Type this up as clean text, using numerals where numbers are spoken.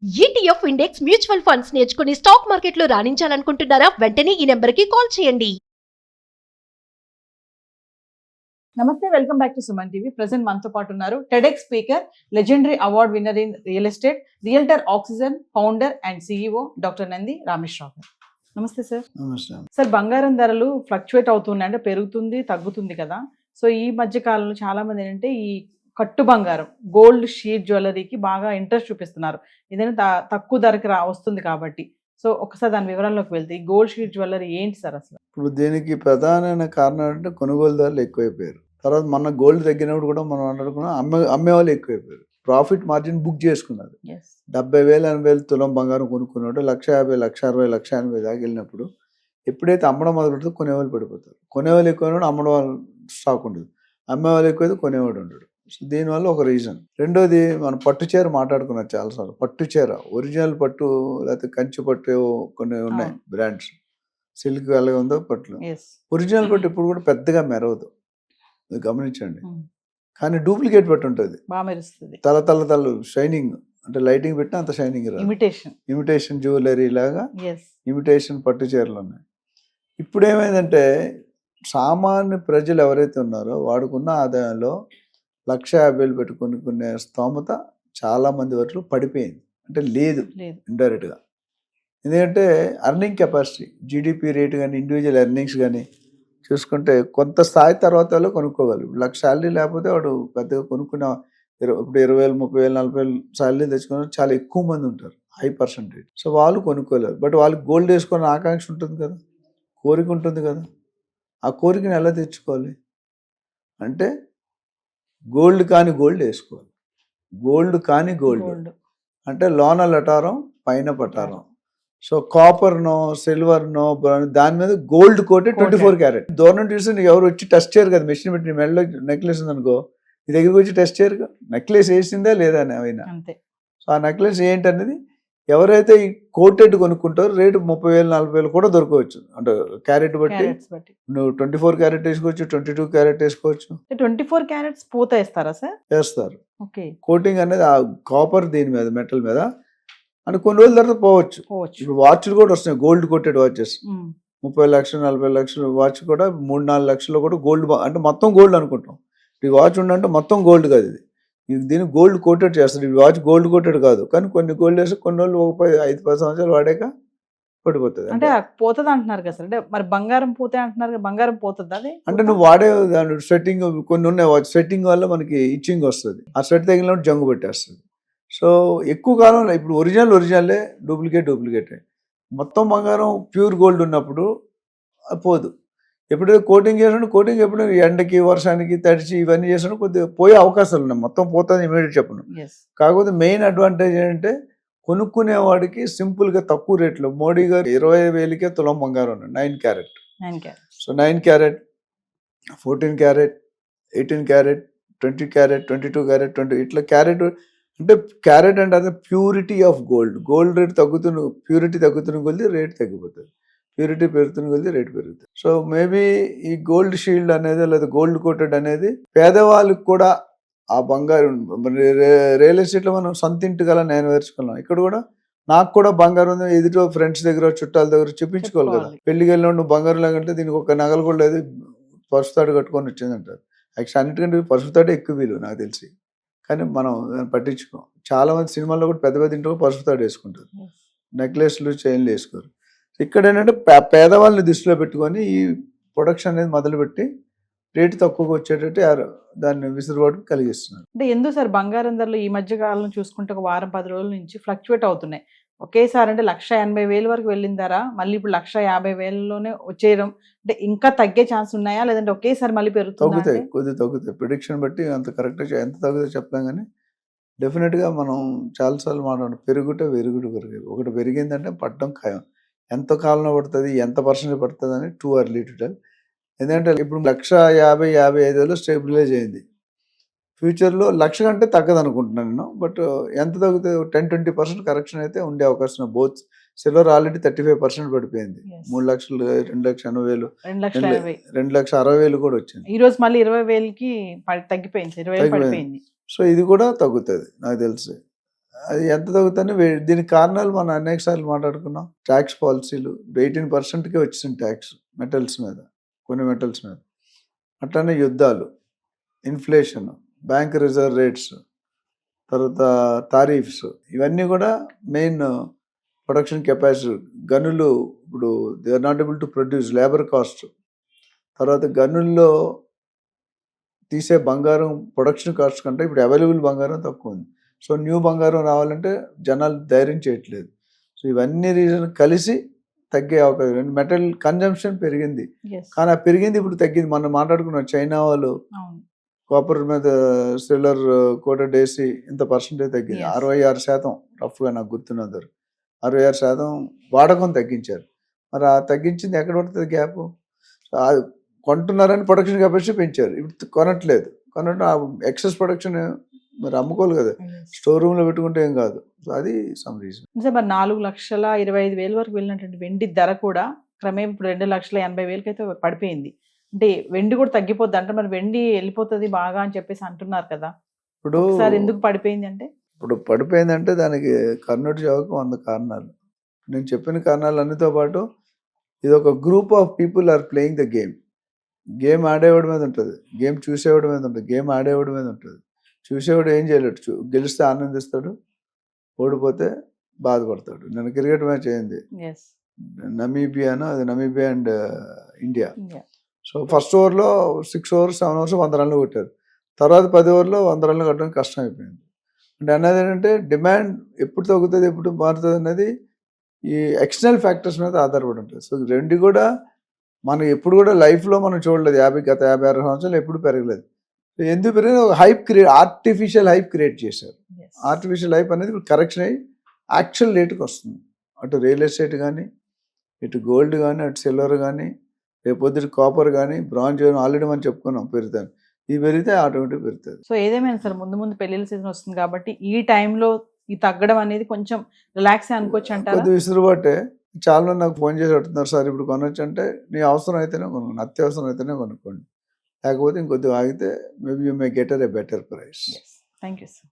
ETF index mutual funds నేర్చుకుని stock మార్కెట్లో రాణించాలనుకుంటున్నారా? వెంటనే ఈ నెంబర్కి కాల్ చేయండి. నమస్తే, welcome back to Suman TV. Present మనతో పాటు ఉన్నారు TEDx speaker, legendary award winner in real estate, realtor oxygen founder and CEO doctor Nandi Rameshwar Rao గారు. నమస్తే సార్. నమస్తే. సార్, బంగారం ధరలు ఫ్లక్చువేట్ అవుతున్నాయి, అంటే పెరుగుతుంది తగ్గుతుంది కదా. సో ఈ మధ్య కాలంలో చాలా మంది ఏంటంటే ఈ కట్టు బంగారం, గోల్డ్ షీట్ జ్యువెలరీకి బాగా ఇంట్రెస్ట్ చూపిస్తున్నారు. ఏదైనా తక్కువ ధరకి వస్తుంది కాబట్టి. సో ఒకసారి దాని వివరాల్లోకి వెళ్తే ఈ గోల్డ్ షీట్ జ్యువెలరీ ఏంటి సార్ అసలు? ఇప్పుడు దీనికి ప్రధానమైన కారణం అంటే కొనుగోలుదారులు ఎక్కువైపోయారు. తర్వాత మన గోల్డ్ తగ్గినప్పుడు కూడా మనం అనుకున్నాం అమ్మేవాళ్ళు ఎక్కువైపోయారు. ప్రాఫిట్ మార్జిన్ బుక్ చేసుకున్నారు. 70,000 80,000 తులం బంగారం కొనుక్కున్నాడు 1,50,000 1,60,000 1,80,000 దాకా వెళ్ళినప్పుడు ఎప్పుడైతే అమ్మడం మొదలుపెడితే కొనేవాళ్ళు పడిపోతారు. కొనేవాళ్ళు ఎక్కువ అమ్మడం వాళ్ళు స్టాక్ ఉండదు. అమ్మేవాళ్ళు ఎక్కువైతే కొనేవాడు ఉండడు. సో దీనివల్ల ఒక రీజన్. రెండోది, మనం పట్టు చీర మాట్లాడుకున్నాం చాలాసార్లు. పట్టు చీర ఒరిజినల్ పట్టు లేకపోతే కంచి పట్టు కొన్ని ఉన్నాయి బ్రాండ్స్. సిల్క్ అలాగే ఉందో పట్లు. ఒరిజినల్ పట్టు ఇప్పుడు కూడా పెద్దగా మెరవదు, గమనించండి. కానీ డూప్లికేట్ పట్టు ఉంటుంది, తల షైనింగ్, అంటే లైటింగ్ పెట్టినా అంత షైనింగ్ రాదు. ఇమిటేషన్ జ్యువెలరీ లాగా ఇమిటేషన్ పట్టు చీరలు ఉన్నాయి. ఇప్పుడు ఏమైందంటే సామాన్య ప్రజలు ఎవరైతే ఉన్నారో వాడుకున్న ఆదాయంలో 1,50,000 పెట్టుకునే స్తోమత చాలా మంది వరకు పడిపోయింది. అంటే లేదు ఇండైరెక్ట్గా. ఎందుకంటే అర్నింగ్ కెపాసిటీ, జీడిపి రేట్ కానీ ఇండివిజువల్ ఎర్నింగ్స్ కానీ చూసుకుంటే కొంత స్థాయి తర్వాత వాళ్ళు కొనుక్కోగలరు. 1,00,000 శాలరీ లేకపోతే వాడు పెద్దగా కొనుక్కున్న ఇప్పుడు 20,000 30,000 40,000 శాలరీ తెచ్చుకున్న చాలా ఎక్కువ మంది ఉంటారు, హై పర్సంటేజ్. సో వాళ్ళు కొనుక్కోలేరు. బట్ వాళ్ళకి గోల్డ్ వేసుకునే ఆకాంక్ష ఉంటుంది కదా, కోరిక ఉంటుంది కదా. ఆ కోరికని ఎలా తెచ్చుకోవాలి అంటే గోల్డ్ కాని గోల్డ్ వేసుకోవాలి. గోల్డ్ కాని గోల్డ్ అంటే లోన లటారం పైన పటారం. సో కాపర్నో సిల్వర్నో దాని మీద గోల్డ్ కోటెడ్ 24 క్యారెట్. దూరం చూస్తే నీకు ఎవరు వచ్చి టెస్ట్ చేయరు కదా. మెషిన్ పెట్టి నీ మెడలో నెక్లెస్ ఉందనుకో, నీ దగ్గరికి వచ్చి టెస్ట్ చేయరు కదా నెక్లెస్ వేసిందా లేదా అని అయినా. సో ఆ నెక్లెస్ ఏంటనేది ఎవరైతే ఈ కోటెడ్ కొనుక్కుంటారో రేటు 30,000 40,000 కూడా దొరకవచ్చు. అంటే క్యారెట్ బట్టి నువ్వు 24 క్యారెట్ వేసుకోవచ్చు, 22 క్యారెట్ వేసుకోవచ్చు. 24 క్యారెట్స్ పూత వేస్తారా సార్? వేస్తారు. కోటింగ్ అనేది ఆ కాపర్ దీని మీద మెటల్ మీద అంటే కొన్ని రోజుల తర్వాత పోవచ్చు. ఇప్పుడు వాచ్లు కూడా వస్తున్నాయి, గోల్డ్ కోటెడ్ వాచెస్. 30 లక్షలు 40 లక్షలు వాచ్ కూడా 3-4 లక్షల్లో కూడా గోల్డ్, అంటే మొత్తం గోల్డ్ అనుకుంటాం. ఈ వాచ్ ఉండంటే మొత్తం గోల్డ్ కాదు, ఇది దీన్ని గోల్డ్ కోటెడ్ చేస్తారు. ఈ వాచ్ గోల్డ్ కోటెడ్ కాదు, కానీ కొన్ని గోల్డ్ వేసి కొన్ని రోజులు 5-10 సంవత్సరాలు వాడాక పడిపోతుంది. అంటే పోతుంది అంటున్నారు కదా సార్. అంటే మరి బంగారం పోతే అంటున్నారు, బంగారం పోతుంది అది అంటే నువ్వు వాడే దాని స్వెట్టింగ్ కొన్ని ఉన్నాయి. వాచ్ స్వెట్టింగ్ వల్ల మనకి ఇచ్చింగ్ వస్తుంది, ఆ స్వెట్ తగిలినప్పుడు జంగు పెట్టేస్తుంది. సో ఎక్కువ కాలం ఇప్పుడు ఒరిజినలే డూప్లికేటే. మొత్తం బంగారం ప్యూర్ గోల్డ్ ఉన్నప్పుడు పోదు. ఎప్పుడైతే కోటింగ్ చేసినప్పుడు కోటింగ్ ఎప్పుడు ఎండకి వర్షానికి తడిచి ఇవన్నీ చేసినప్పుడు కొద్దిగా పోయే అవకాశాలు ఉన్నాయి. మొత్తం పోతుంది ఇమీడియట్ చెప్పను. కాకపోతే మెయిన్ అడ్వాంటేజ్ ఏంటంటే కొనుక్కునేవాడికి సింపుల్గా తక్కువ రేట్లో మోడీ గారు 20,000కే తులం బంగారం 9 carrot. So 9 carrot 14 carrot 18 carrot 20 carrot 22 carrot 20 ఇట్లా క్యారెట్. అంటే క్యారెట్ అంటే అదే purity of gold. Gold rate purity తగ్గుతున్న కొద్ది రేట్ తగ్గిపోతుంది, ప్యూరిటీ పెరుగుతున్న కొద్ది రేట్ పెరుగుతుంది. సో మేబీ ఈ గోల్డ్ షీల్డ్ అనేది లేదా గోల్డ్ కోటెడ్ అనేది పేదవాళ్ళకి కూడా ఆ బంగారం. రియల్ ఎస్టేట్లో మనం సొంత ఇంటి గల నేను నేర్చుకున్నాం. ఇక్కడ కూడా నాకు కూడా బంగారం ఉంది, ఎదుటో ఫ్రెండ్స్ దగ్గర చుట్టాల దగ్గర చూపించుకోవాలి కదా. పెళ్లికి వెళ్ళిన నువ్వు బంగారం లేకంటే దీనికి ఒక నగలు కూడా లేదు, పసుపుతాడు కట్టుకొని వచ్చిందంటారు. యాక్చువల్ అన్నిటికంటే పసుపుతాడే ఎక్కువ విలువ నాకు తెలిసి, కానీ మనం పట్టించుకోం. చాలా మంది సినిమాల్లో కూడా పెద్ద పెద్ద ఇంట్లో పసుపుతాడు వేసుకుంటారు, నెక్లెస్లు చైన్లు వేసుకోరు. ఇక్కడ ఏంటంటే పేదవాళ్ళని దృష్టిలో పెట్టుకొని ఈ ప్రొడక్షన్ అనేది మొదలుపెట్టి రేటు తక్కువగా వచ్చేటట్టు దాన్ని విసులుబాటు కలిగిస్తున్నారు. అంటే ఎందుకు సార్ బంగారం ధరలు ఈ మధ్య కాలం చూసుకుంటే ఒక వారం 10 రోజుల నుంచి ఫ్లక్చువేట్ అవుతున్నాయి ఒకేసారి? అంటే 1,80,000 వరకు వెళ్ళిన ధర మళ్ళీ ఇప్పుడు 1,50,000లోనే వచ్చేయడం, అంటే ఇంకా తగ్గే ఛాన్స్ ఉన్నాయా లేదంటే ఒకేసారి మళ్ళీ తగ్గుతాయి? కొద్దిగా తగ్గుతాయి. ప్రిడిక్షన్ బట్టి అంత కరెక్ట్గా ఎంత తగ్గుతుందో చెప్తాం, కానీ డెఫినెట్గా మనం చాలాసార్లు మాట్లాడు వెరుగుడు ఒకటి పెరిగిందంటే పట్టడం ఖాయం. ఎంత కాలంలో పడుతుంది, ఎంత పర్సెంట్ పడుతుంది అని టూ ఎర్లీ టు టెల్. ఎందుకంటే ఇప్పుడు 1,50,000 స్టేబిలైజ్ అయింది. ఫ్యూచర్లో 1,00,000 కంటే తగ్గదు అనుకుంటున్నాను నేను. బట్ ఎంత తగ్గుతుంది? 10-20% కరెక్షన్ అయితే ఉండే అవకాశం. బోత్ సిల్వర్ ఆల్రెడీ 35% పడిపోయింది. 3,00,000 2,80,000 2,60,000 కూడా వచ్చింది. ఈ రోజు మళ్ళీ 20,000కి తగ్గిపోయింది. సో ఇది కూడా తగ్గుతుంది నాకు తెలిసి. అది ఎంత తగ్గుతుంది దీనికి కారణాలు మనం అనేక సార్లు మాట్లాడుకున్నాం. ట్యాక్స్ పాలసీలు 18%కే వచ్చింది ట్యాక్స్ మెటల్స్ మీద, కొన్ని మెటల్స్ మీద. అట్లానే యుద్ధాలు, ఇన్ఫ్లేషన్, బ్యాంక్ రిజర్వ్ రేట్స్, తర్వాత తారీఫ్స్, ఇవన్నీ కూడా మెయిన్ ప్రొడక్షన్ కెపాసిటీ. గనులు ఇప్పుడు they are not able to produce, labour cost. తర్వాత గనుల్లో తీసే బంగారం ప్రొడక్షన్ కాస్ట్ కంటే ఇప్పుడు అవైలబుల్ బంగారం తక్కువ ఉంది. సో న్యూ బంగారం రావాలంటే జనాలు ధైర్యం చేయట్లేదు. సో ఇవన్నీ రీజన్ కలిసి తగ్గే అవకాశం. మెటల్ కన్జంప్షన్ పెరిగింది, కానీ ఆ పెరిగింది ఇప్పుడు తగ్గింది. మనం మాట్లాడుకున్నాం, చైనా వాళ్ళు కాపర్ మీద సిల్వర్ కోటెడ్ వేసి ఇంత పర్సెంటేజ్ తగ్గింది. 66% రఫ్గా నాకు గుర్తున్నంత 66% వాడకం తగ్గించారు. మరి ఆ తగ్గించింది ఎక్కడ పడుతుంది గ్యాప్? కొంటున్నారని ప్రొడక్షన్ కెపాసిటీ పెంచారు, ఇప్పుడు కొనట్లేదు. ఎక్సెస్ ప్రొడక్షన్ మరి అమ్ముకోవాలి కదా, స్టోర్ రూమ్ లో పెట్టుకుంటే ఏం కాదు. సో అది సమ్ రీజన్. మరి 4,25,000 వరకు వెళ్ళినటువంటి వెండి ధర కూడా క్రమేం ఇప్పుడు 2,80,000 అయితే పడిపోయింది. అంటే వెండి కూడా తగ్గిపోద్ది అంటే, మరి వెండి వెళ్ళిపోతుంది బాగా అని చెప్పేసి అంటున్నారు కదా. ఇప్పుడు సార్ ఎందుకు పడిపోయింది అంటే, ఇప్పుడు పడిపోయిందంటే దానికి కర్ణుడి చావుకు 100 కారణాలు. నేను చెప్పిన కారణాలు అన్నితో పాటు ఇది ఒక group of people are playing the game. Game ఆడేవాడి మీద ఉంటుంది, గేమ్ చూసేవాడి మీద ఉంటుంది, గేమ్ ఆడేవాడి మీద ఉంటుంది. చూసేవాడు ఏం చేయలేడు, గెలిస్తే ఆనందిస్తాడు, ఓడిపోతే బాధపడతాడు. నేను క్రికెట్ మ్యాచ్ అయింది నమీబియాను, అది Namibia and India. So first ఓవర్లో 6 overs 7 overs 100 runs కొట్టారు. తర్వాత 10 overలో 100 runs కొట్టడం కష్టం అయిపోయింది. అంటే అన్నది ఏంటంటే డిమాండ్ ఎప్పుడు తగ్గుతుంది, ఎప్పుడు మారుతుంది అనేది ఈ ఎక్స్టర్నల్ ఫ్యాక్టర్స్ మీద ఆధారపడి ఉంటుంది. సో రెండు కూడా మనం ఎప్పుడు కూడా లైఫ్లో మనం చూడలేదు. గత 56 సంవత్సరాలు ఎప్పుడు పెరగలేదు. ఎందుకు పెరిగిన ఒక హైప్ ఆర్టిఫిషియల్ హైప్ క్రియేట్ చేశారు. ఆర్టిఫిషియల్ హైప్ అనేది ఇప్పుడు కరెక్షన్ అయ్యి యాక్చువల్ రేటుకి వస్తుంది. అటు రియల్ ఎస్టేట్ కానీ, ఇటు గోల్డ్ కానీ, అటు సిల్వర్ కానీ, రేపొద్దు కాపర్ కానీ, బ్రాంజ్ కానీ ఆల్రెడీ మనం చెప్పుకున్నాం పెరుగుతాను. ఇది పెరిగితే ఆటోమేటిక్ పెరుగుతుంది. సో ఏదేమైనా సార్ ముందు ముందు పెళ్లిళ్ళ సీజన్ వస్తుంది కాబట్టి ఈ టైంలో ఈ తగ్గడం అనేది కొంచెం రిలాక్స్ అనుకోవచ్చు అంటారా? కొద్దిగా విసురుబాటే. చాలా మంది నాకు ఫోన్ చేసి అడుగుతున్నారు, సార్ ఇప్పుడు కొనొచ్చు అంటే, నీ అవసరం అయితేనే కొనుక్కోండి, అత్యవసరం అయితేనే కొనుక్కోండి, లేకపోతే ఇంకొద్దిగా ఆగితే maybe you may get a better price. Thank you sir.